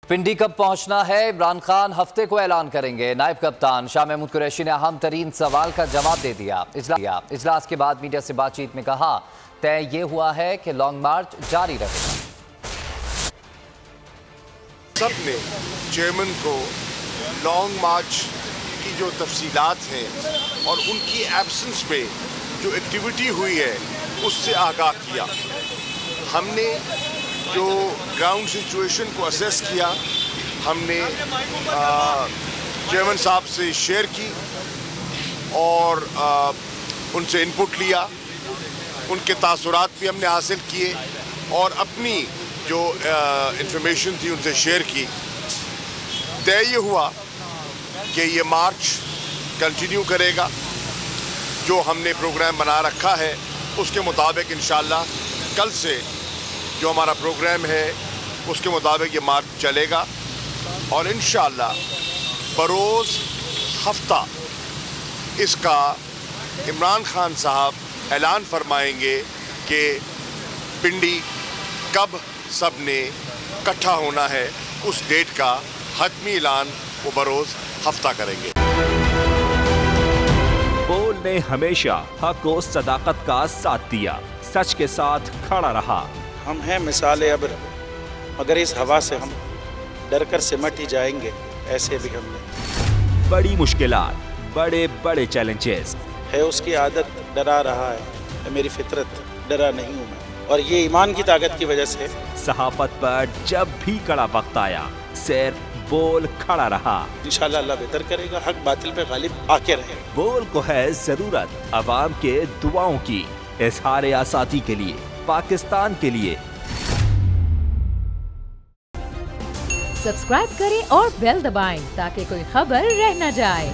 पिंडी कब पहुंचना है, इमरान खान हफ्ते को ऐलान करेंगे। नायब कप्तान शाह महमूद कुरैशी ने अहम तरीन सवाल का जवाब दे दिया। इजलास के बाद मीडिया से बातचीत में कहा, तय ये हुआ है कि लॉन्ग मार्च जारी रहेगा। सबने चेयरमैन को लॉन्ग मार्च की जो तफसीलात हैं और उनकी एब्सेंस में जो एक्टिविटी हुई है उससे आगाह किया। हमने जो ग्राउंड सिचुएशन को असेस किया, हमने चेयरमैन साहब से शेयर की और उनसे इनपुट लिया, उनके तासुरात भी हमने हासिल किए और अपनी जो इंफॉर्मेशन थी उनसे शेयर की। तय ये हुआ कि ये मार्च कंटिन्यू करेगा। जो हमने प्रोग्राम बना रखा है उसके मुताबिक इंशाअल्लाह कल से जो हमारा प्रोग्राम है उसके मुताबिक ये मार्च चलेगा और इंशाअल्लाह बरोज़ हफ्ता इसका इमरान खान साहब ऐलान फरमाएंगे कि पिंडी कब सब ने इकट्ठा होना है। उस डेट का हतमी ऐलान वो बरोज़ हफ्ता करेंगे। बोल ने हमेशा हक और सदाकत का साथ दिया, सच के साथ खड़ा रहा। हम हैं मिसाल अब्र, मगर इस हवा से हम डर कर सिमट ही जाएंगे। ऐसे भी हमने बड़ी मुश्किलात, बड़े बड़े चैलेंजेस है, उसकी आदत डरा रहा है, मेरी फितरत डरा नहीं हूँ मैं, और ये ईमान की ताकत की वजह से। सहाफत पर जब भी कड़ा वक्त आया सिर्फ बोल खड़ा रहा। इंशाल्लाह अल्लाह बेहतर करेगा, हक बातिल पे गालिब आके रहे। बोल को है जरूरत अवाम के दुआओं की, इजहार आसादी के लिए, पाकिस्तान के लिए। सब्सक्राइब करें और बेल दबाएं ताकि कोई खबर रह न जाए।